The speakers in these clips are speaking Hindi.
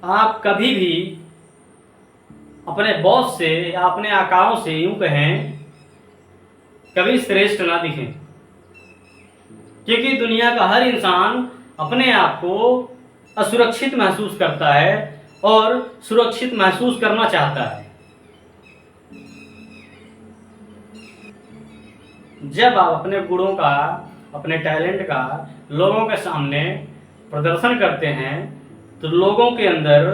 आप कभी भी अपने बॉस से या अपने आकाओं से यूं कहें कभी श्रेष्ठ ना दिखें, क्योंकि दुनिया का हर इंसान अपने आप को असुरक्षित महसूस करता है और सुरक्षित महसूस करना चाहता है। जब आप अपने गुणों का, अपने टैलेंट का लोगों के सामने प्रदर्शन करते हैं तो लोगों के अंदर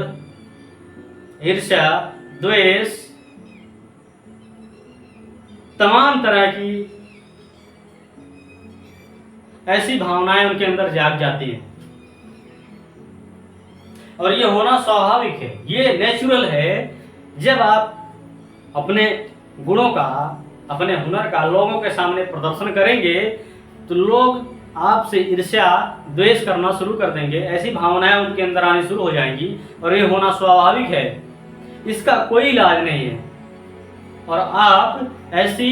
ईर्ष्या, द्वेष, तमाम तरह की ऐसी भावनाएं उनके अंदर जाग जाती हैं और ये होना स्वाभाविक है, ये नेचुरल है। जब आप अपने गुणों का, अपने हुनर का लोगों के सामने प्रदर्शन करेंगे तो लोग आपसे ईर्ष्या, द्वेष करना शुरू कर देंगे, ऐसी भावनाएं उनके अंदर आनी शुरू हो जाएंगी और ये होना स्वाभाविक है, इसका कोई इलाज नहीं है। और आप ऐसी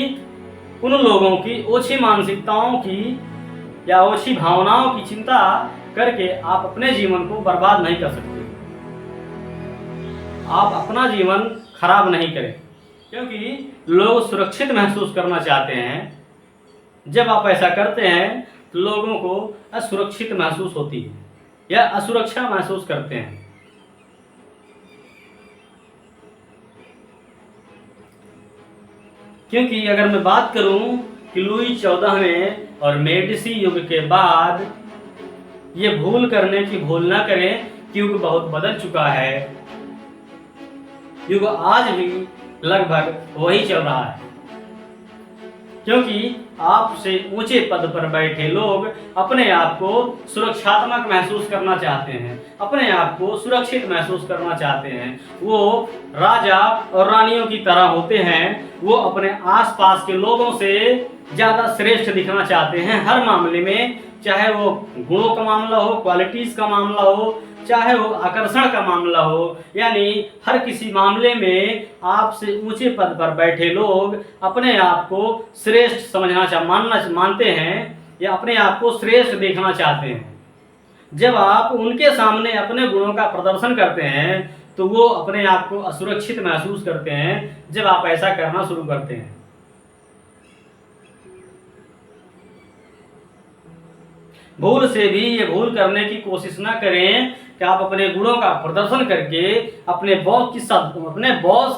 उन लोगों की ओछी मानसिकताओं की या ओछी भावनाओं की चिंता करके आप अपने जीवन को बर्बाद नहीं कर सकते। आप अपना जीवन खराब नहीं करें, क्योंकि लोग सुरक्षित महसूस करना चाहते हैं। जब आप ऐसा करते हैं तो लोगों को असुरक्षित महसूस होती है या असुरक्षा महसूस करते हैं। क्योंकि अगर मैं बात करूं कि लुई 14वें और मेडिसी युग के बाद ये भूल करने की भूल ना करें कि युग बहुत बदल चुका है। युग आज भी लगभग वही चल रहा है, क्योंकि आपसे ऊंचे पद पर बैठे लोग अपने आप को सुरक्षात्मक महसूस करना चाहते हैं, अपने आप को सुरक्षित महसूस करना चाहते हैं। वो राजा और रानियों की तरह होते हैं, वो अपने आसपास के लोगों से ज़्यादा श्रेष्ठ दिखना चाहते हैं हर मामले में, चाहे वो गुणों का मामला हो, क्वालिटीज़ का मामला हो, चाहे वो आकर्षण का मामला हो। यानी हर किसी मामले में आपसे ऊंचे पद पर बैठे लोग अपने आप को श्रेष्ठ मानते हैं या अपने आप को श्रेष्ठ देखना चाहते हैं। जब आप उनके सामने अपने गुणों का प्रदर्शन करते हैं तो वो अपने आप को असुरक्षित महसूस करते हैं जब आप ऐसा करना शुरू करते हैं। भूल से भी ये भूल करने की कोशिश ना करें कि आप अपने गुणों का प्रदर्शन करके अपने बॉस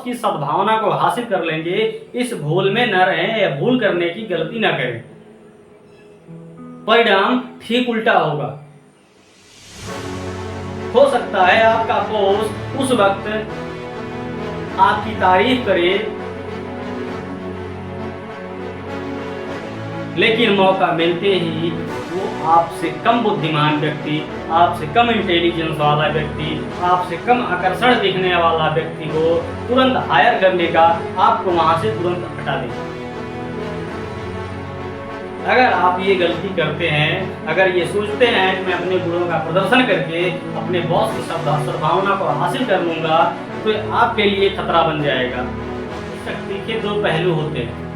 की सद्भावना को हासिल कर लेंगे। इस भूल में न रहें या भूल करने की गलती ना करें, परिणाम ठीक उल्टा होगा। हो सकता है आपका बॉस उस वक्त आपकी तारीफ करे, लेकिन मौका मिलते ही वो आपसे कम बुद्धिमान व्यक्ति, आपसे कम इंटेलिजेंस वाला व्यक्ति, आपसे कम आकर्षण दिखने वाला व्यक्ति को तुरंत हायर कर लेगा, आपको वहां से तुरंत हटा देगा। अगर आप ये गलती करते हैं, अगर ये सोचते हैं कि मैं अपने गुणों का प्रदर्शन करके अपने बॉस की सद्भावना को हासिल कर लूंगा, तो आपके लिए खतरा बन जाएगा। शक्ति के दो पहलू होते हैं,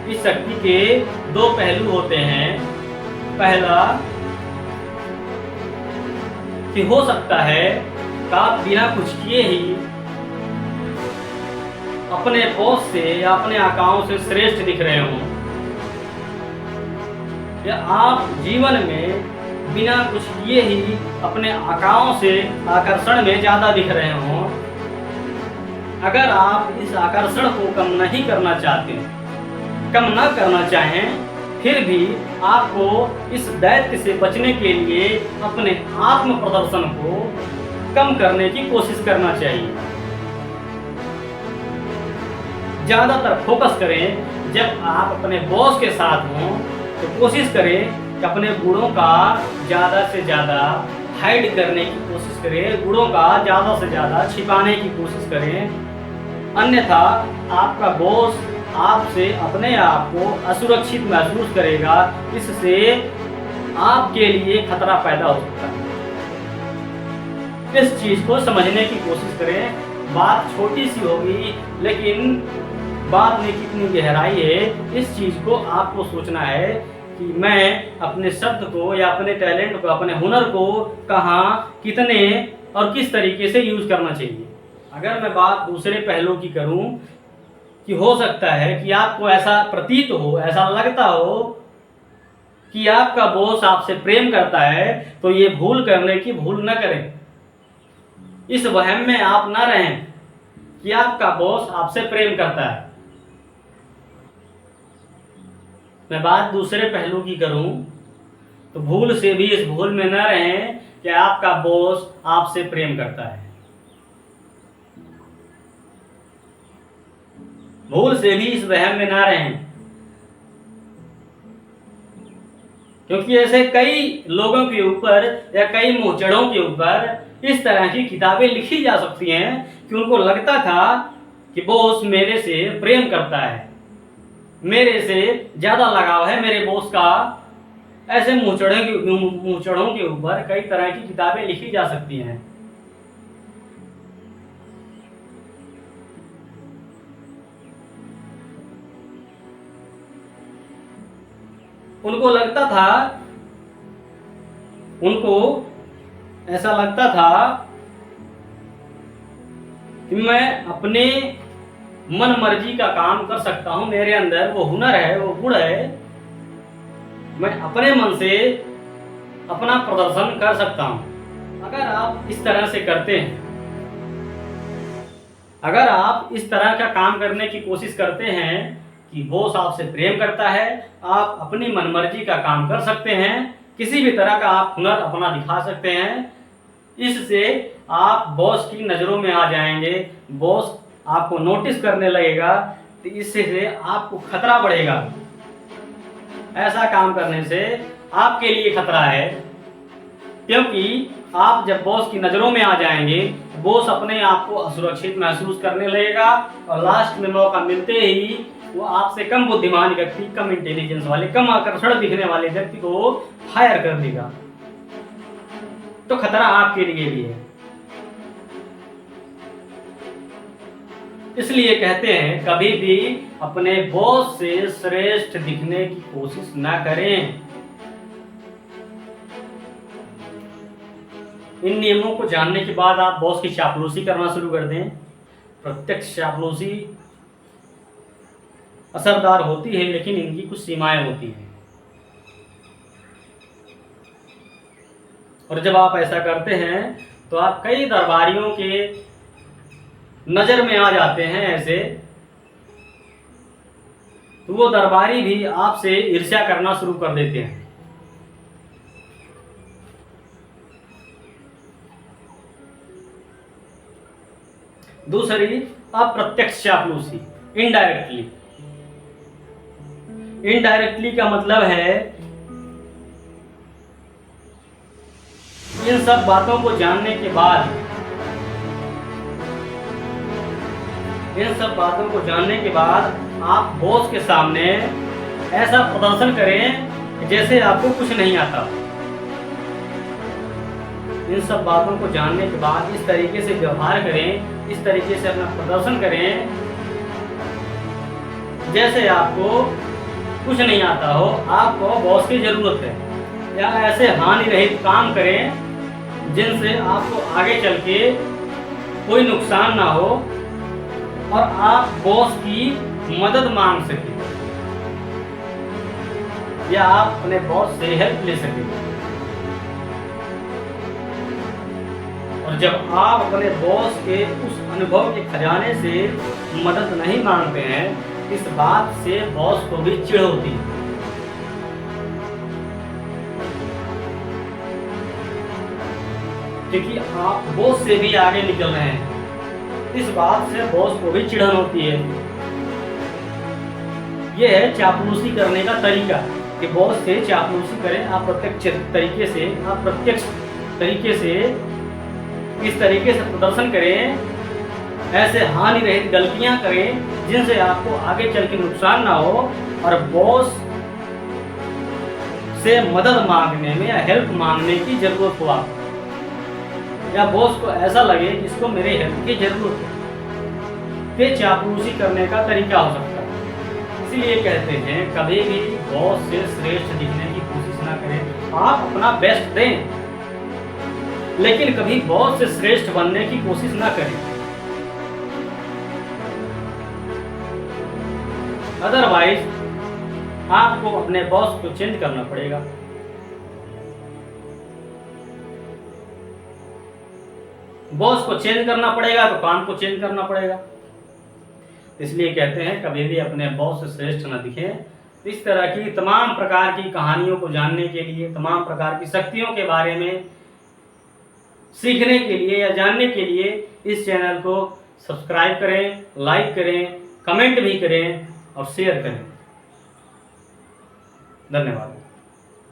इस शक्ति के दो पहलू होते हैं। पहला कि हो सकता है कि आप बिना कुछ किए ही अपने बॉस से या अपने आकाओं से श्रेष्ठ दिख रहे हों, या आप जीवन में बिना कुछ किए ही अपने आकाओं से आकर्षण में ज्यादा दिख रहे हों। अगर आप इस आकर्षण को कम नहीं करना चाहते, कम ना करना चाहें, फिर भी आपको इस दैत्य से बचने के लिए अपने आत्म प्रदर्शन को कम करने की कोशिश करना चाहिए। ज्यादातर फोकस करें, जब आप अपने बॉस के साथ हों तो कोशिश करें कि अपने गुणों का ज़्यादा से ज़्यादा हाइड करने की कोशिश करें, गुणों का ज़्यादा से ज़्यादा छिपाने की कोशिश करें। अन्यथा आपका बॉस आपसे अपने आप को असुरक्षित महसूस करेगा, इससे आपके लिए खतरा पैदा हो सकता है। इस चीज को समझने की कोशिश करें। बात छोटी सी होगी लेकिन बात में कितनी गहराई है, इस चीज को आपको सोचना है कि मैं अपने शब्द को या अपने टैलेंट को, अपने हुनर को कहाँ, कितने और किस तरीके से यूज करना चाहिए। अगर मैं बात दूसरे पहलू की करूं कि हो सकता है कि आपको ऐसा प्रतीत हो, ऐसा लगता हो कि आपका बॉस आपसे प्रेम करता है, तो ये भूल करने की भूल न करें। इस वहम में आप ना रहें कि आपका बॉस आपसे प्रेम करता है। मैं बात दूसरे पहलू की करूं तो भूल से भी इस भूल में न रहें कि आपका बॉस आपसे प्रेम करता है। भूल से भी इस वहम में ना रहें, क्योंकि ऐसे कई लोगों के ऊपर या कई मोचड़ों के ऊपर इस तरह की किताबें लिखी जा सकती हैं कि उनको लगता था कि बॉस मेरे से प्रेम करता है, मेरे से ज्यादा लगाव है मेरे बॉस का। ऐसे मोचड़ों के ऊपर कई तरह की किताबें लिखी जा सकती हैं। उनको ऐसा लगता था कि मैं अपने मन मर्जी का काम कर सकता हूं, मेरे अंदर वो हुनर है, वो गुण है, मैं अपने मन से अपना प्रदर्शन कर सकता हूं। अगर आप इस तरह से करते हैं, अगर आप इस तरह का काम करने की कोशिश करते हैं कि बॉस आपसे प्रेम करता है, आप अपनी मनमर्जी का काम कर सकते हैं, किसी भी तरह का आप हुनर अपना दिखा सकते हैं, इससे आप बॉस की नज़रों में आ जाएंगे, बॉस आपको नोटिस करने लगेगा, तो इससे आपको खतरा बढ़ेगा। ऐसा काम करने से आपके लिए खतरा है, क्योंकि आप जब बॉस की नज़रों में आ जाएंगे, बॉस अपने आप को असुरक्षित महसूस करने लगेगा और लास्ट में मौका मिलते ही वो आपसे कम बुद्धिमान व्यक्ति, कम इंटेलिजेंस वाले, कम आकर्षण दिखने वाले व्यक्ति को फायर कर देगा। तो खतरा आपके लिए भी है। इसलिए कहते हैं कभी भी अपने बॉस से श्रेष्ठ दिखने की कोशिश ना करें। इन नियमों को जानने के बाद आप बॉस की चापलूसी करना शुरू कर दें। प्रत्यक्ष चापलूसी असरदार होती है, लेकिन इनकी कुछ सीमाएं होती हैं, और जब आप ऐसा करते हैं तो आप कई दरबारियों के नज़र में आ जाते हैं ऐसे, तो वो दरबारी भी आपसे ईर्ष्या करना शुरू कर देते हैं। दूसरी अप्रत्यक्ष चापलूसी, इनडायरेक्टली। इनडायरेक्टली का मतलब है इन सब बातों को जानने के बाद, आप बॉस के सामने ऐसा प्रदर्शन करें जैसे आपको कुछ नहीं आता। इन सब बातों को जानने के बाद इस तरीके से व्यवहार करें, इस तरीके से अपना प्रदर्शन करें जैसे आपको कुछ नहीं आता हो, आपको बॉस की जरूरत है, या ऐसे हानि रहित काम करें जिनसे आपको आगे चल के कोई नुकसान ना हो और आप बॉस की मदद मांग सकें या आप अपने बॉस से हेल्प ले सकें। और जब आप अपने बॉस के उस अनुभव के खजाने से मदद नहीं मांगते हैं, इस बात से बॉस को भी चिढ़ होती है। क्योंकि आप बॉस से भी आगे निकल रहे हैं, इस बात से बॉस को भी चिढ़न होती है। यह है चापलूसी करने का तरीका कि बॉस से चापलूसी करें। आप प्रत्यक्ष तरीके से इस तरीके से प्रदर्शन करें, ऐसे हानि रहित गलतियां करें जिनसे आपको आगे चल के नुकसान ना हो, और बॉस से मदद मांगने में या हेल्प मांगने की जरूरत हो आपको, या बॉस को ऐसा लगे कि इसको मेरे हेल्प की जरूरत है। ये चापलूसी करने का तरीका हो सकता है। इसीलिए कहते हैं कभी भी बॉस से श्रेष्ठ दिखने की कोशिश ना करें, आप अपना बेस्ट दें, लेकिन कभी बॉस से श्रेष्ठ बनने की कोशिश ना करें। अदरवाइज आपको अपने बॉस को चेंज करना पड़ेगा। बॉस को चेंज करना पड़ेगा तो काम को चेंज करना पड़ेगा। इसलिए कहते हैं कभी भी अपने बॉस से श्रेष्ठ न दिखें। इस तरह की तमाम प्रकार की कहानियों को जानने के लिए, तमाम प्रकार की शक्तियों के बारे में सीखने के लिए या जानने के लिए इस चैनल को सब्सक्राइब करें, लाइक करें, कमेंट भी करें और शेयर करें। धन्यवाद।